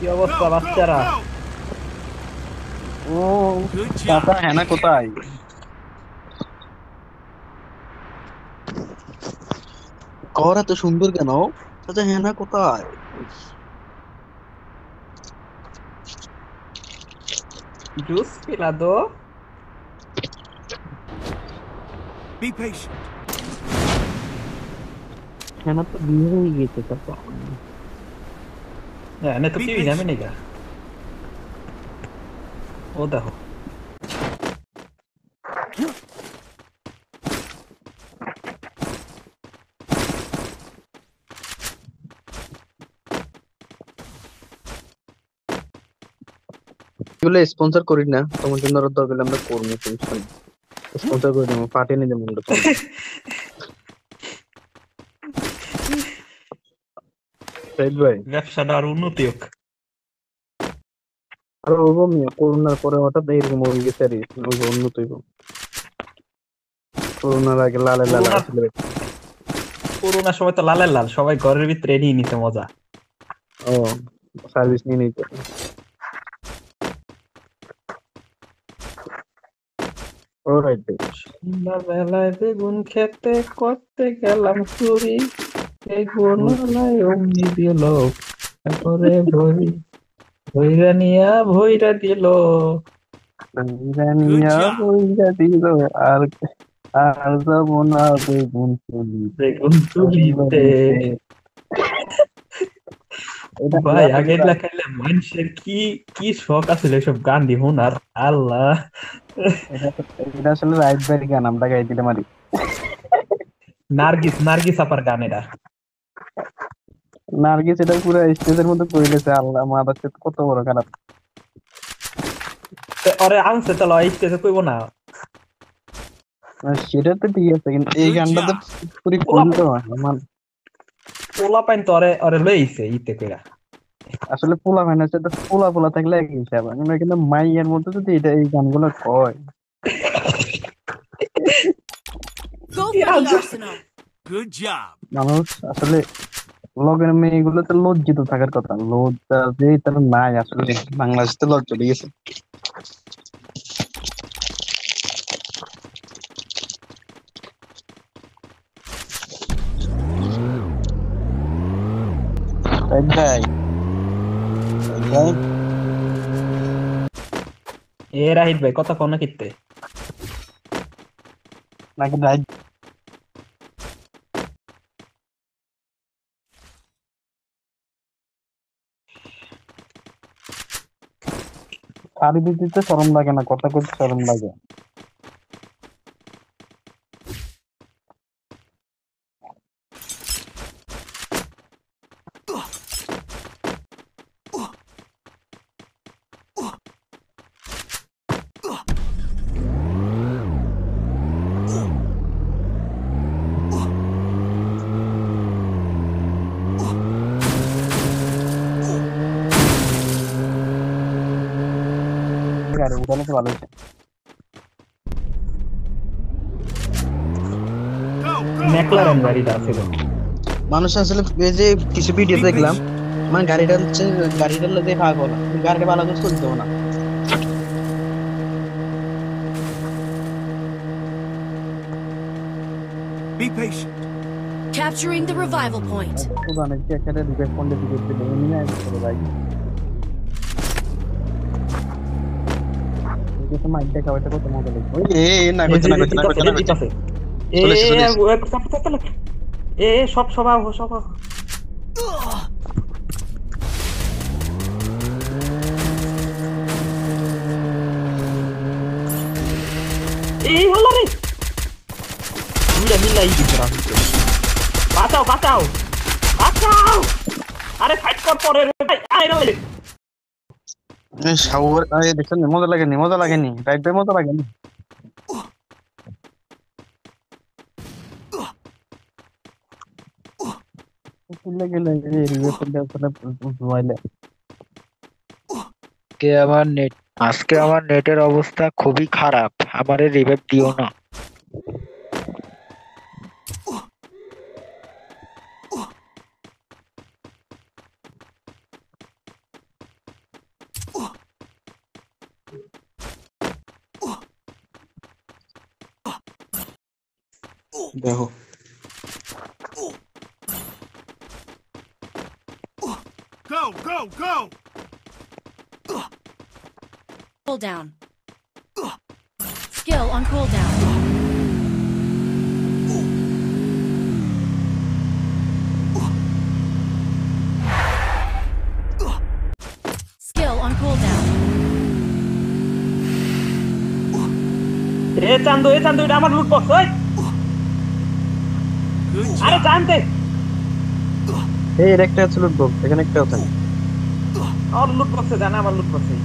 কি অবস্থা বাচ্চারা? ও চাচা হেনা কোথায়? ঘর এত সুন্দর কেন? চাচা হেনা কোথায়? জুস পিলা দো। Be patient. হেনা তো বিয়ে হয়ে গেছে চাচা। এনে তো Be কেউই যাবে patient. নিগা। ও দেখো। এগুলো স্পন্সর করি না, তোমার জন্য আরো দরকার হলে আমরা করবো, সমস্যা নেই। স্পন্সর করে দেবো, পাঠিয়ে নিয়ে যাবো আমরা তোমার। রাইট ভাই। ব্যবসাটা আর উন্নতি হোক। আর ওরকম করোনার পরে হঠাৎ এরকম হয়ে গেছে আর ওই যে উন্নত হইব। করোনার আগে লালে লালা করোনার আসলে। করোনার সময় তো লালের লাল, সবাই ঘরের ভিতরে নিয়ে নিতে মজা। ও সার্ভিস নিয়ে নিতে। ও রাইট ভাই। সন্ধ্যাবেলায় বেগুন খেতে করতে গেলাম চুরি, বেগুন আলাই অমনি দিল করে ভরি, ভইরা নিয়া ভইরা দিল Good নিয়া job. বইরা দিল। আর আর যাবো না বেগুন চলিতে। বেগুন চুরিতে। এটা এটা ভাই আসলে আগের লেখাইলে মানুষের কি কি শখ আছিল এসব গান দি শোনার। আল্লাহ। এটা এটা আসলে রাইট ভাই গান, আমরা গাই দিতে পারি। নার্গিস নার্গিস আপার গান এটা। নার্গিস এটা পুরো স্টেজের মধ্যে কইলেছে, আল্লাহ মাদার চোদ কত বড় খারাপ। ওরে আনছে তো লয় স্টেজে কইব না। সেটা তো ঠিক আছে, কিন্তু এই Good গানটাতে job. পুরি পোলা ফুল পাইন, তো আমার। পোলা পাইন তো ওরে ওরে লইছে ইতে কইরা। আসলে পোলা মানে হচ্ছে তো, পোলা পোলা থাকলে এক হিসাব, আমরা কিন্তু মাইয়ের মধ্যে যদি এটা এই গানগুলো কয়, Go কি for the আজব। arsenal. Good job. মানুষ আসলে লগের মেয়েগুলোতে লজ্জিত থাকার কথা, লজ্জা যে তার নাই আসলে। বাংলাদেশে লজ্জা ঠিক আছে। রাইট ভাই। রাইট ভাই। এ রাহিত ভাই কথা কও না কিতে। নাকি রাইট। শাড়ি দিতে শরম লাগে না, কথা কইতে শরম লাগে। গাড়ি উঠালে তো ভালো হয়েছে। Go, go, McLaren go. গাড়িটা ছিল। মানুষ আসলে এই যে কিছু ভিডিও Be দেখলাম, patient. মানে গাড়িটা হচ্ছে, গাড়িটার লোকে পাগল, গাড়িটা ভালো করে চলতে না। Be patient. Capturing the revival point. প্রধানের কি একটা রিকোয়েস্ট করলে দিকে দিলে এমনি না করে ভাই। এই যে মাইক দেখা হয়তো কত মজা লাগবে। ওই না এ কইতে যে না যে কইতে না জিতাছে কইতে এ না কইতে। জিতাছে। এ চলে এসে এ চলে এসে। চাপ চাপ চাপ। এ সব সব আহ, সব আহ। এই হলো রে। মিলা মিলা এই দিকে রাখছে। বাঁচাও বাঁচাও বাঁচাও। আরে ফাইট কর পরে রে ভাই আয় রে। শাওয়ার দেখছেন মজা লাগেনি, মজা লাগেনি রাইট ভাই, মজা লাগেনি। ফুলে গেলে এই রিকোয়েস্ট করলে আসলে জমাইলে। আজকে আমার নেট আজকে আমার নেটের অবস্থা খুবই খারাপ, আমারে রিভাইভ দিও না। দেখো Go, go, go! Cooldown. Skill on cooldown. Skill on cooldown. এ চান্দু এটা আমার লুট বক্স ওই Good আরে job. জানতে এই এর একটা আছে লুট বক্স, এখানে একটা আছে। আমার লুট বক্সে জানা আমার লুট বক্সে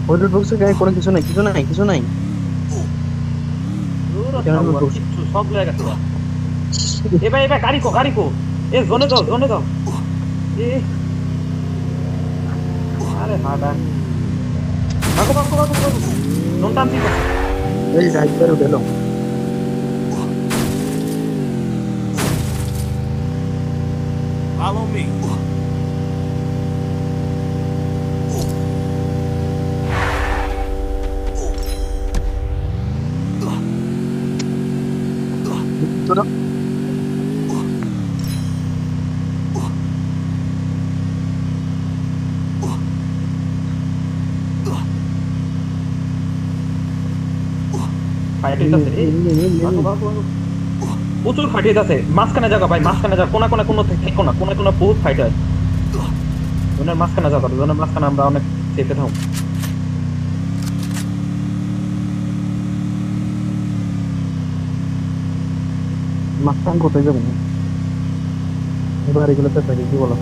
ওই লুট বক্সে গায়ে কোনো কিছু নাই, কিছু নাই। কেন loot box? কিচ্ছু সব লেগে গেছে এবার গাড়ি কো এ জোনে যাও এ আরে হাডা বাকো নোন টানছি এই রাইট করে গেল। Follow me. তোরা ফাইট হইতাছে বাকো প্রচুর ফাইট হইতাছে মাঝখানে জায়গা ভাই মাঝখানে জায়গা কোনা কোনো থেকে কোনা বহুত ফাইট হয় জোনের মাঝখানে জায়গা জোনের মাঝখানে আমরা অনেক সেফে থাকব মাস্তান কোথায় যাবেন? এবার এগুলোতে থাকি কি বলো?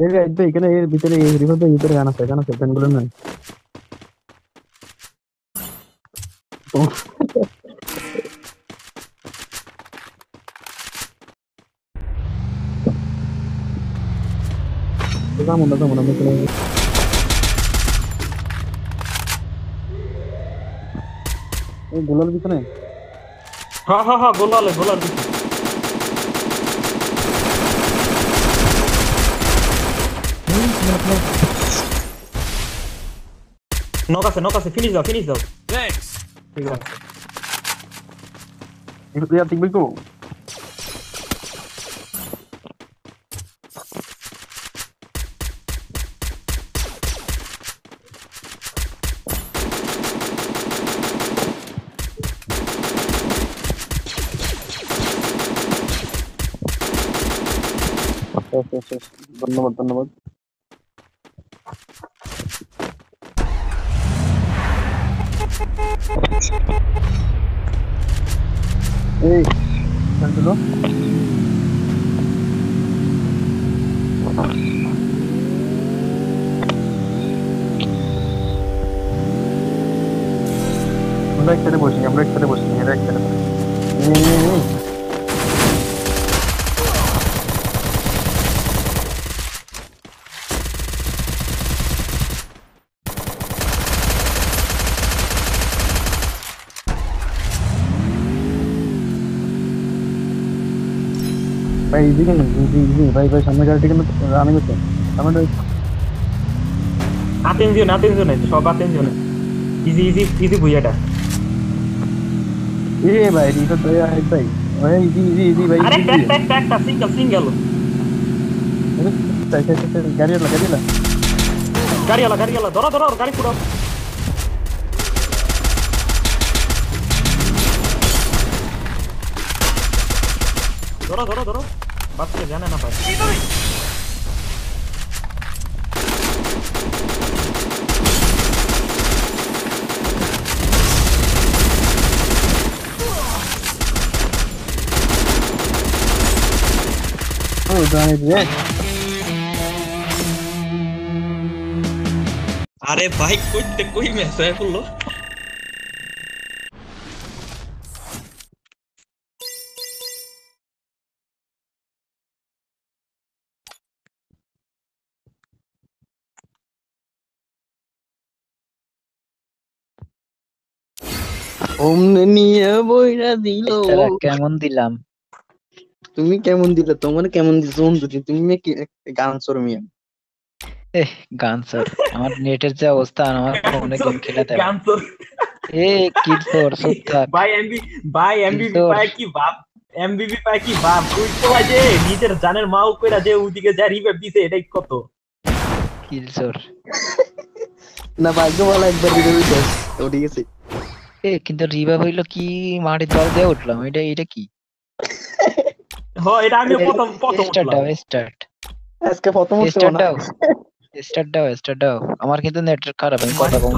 এই রাইট ভাই, এখানে এর ভিতরে এই রিভারের ভিতরে গান আছে ফ্যানগুলো নাই। যাবো না আমি চলে যাবো। এই গোলার ভিতরে হ্যাঁ গোলার নক আছে ফিনিশ দাও Thanks. ঠিক আছে ইয়া ঠিক বইকো। ধন্যবাদ। এই শান্তলো আমরা একসাথে বসি এরা একসাথে ভাই ইজি ভাই সামনে গাড়িটা কিন্তু রানিং হচ্ছে সামনে আতেনজনে সব আতেনজনে ইজি ভুইয়াটা এ ভাই রিকো ভাই ভাই ভাই ইজি ভাই আরে ট্যাকটা সিঙ্গেল গাড়িওয়ালা ধরো গাড়ি পুরো ধরো বাচ্চা জানে না ভাই আরে ভাই কই ম্যাচ হয়ে পড়লো ওমনে নিয়ে বইরা দিল কেমন দিলাম? তুমি কেমন দিলে, তোমার কেমন দিছো বন্ধু? তুমি কি গান চোর মিয়া? গান স্যার, আমার নেটের যে অবস্থা, আমার ফোনে গেম খেলাতে গান তো কিলচোর চুপ থাক। ভাই এমবিবি কিশোর। পায় কি ভাব, এমবিবি পায় কি ভাব, তুই তো ভাই যে নিজের জানের মাও কইরা যে ওদিকে যা রিভাইভ দিছে এটাই কত। কিলচোর। না ভাগ্য ভালো, একবার ভিডিও দিতে উঠে গেছে। কিন্তু রিভাইভ হইলো কি, মাটির দল দিয়ে উঠলাম, এটা কি? এটা আমি প্রথম স্টার্ট উঠলাম। দাও, স্টার্ট আজকে প্রথম উঠছে স্টার্ট না। দাও, স্টার্ট দাও। আমার কিন্তু নেট খারাপ, আমি কথা কম।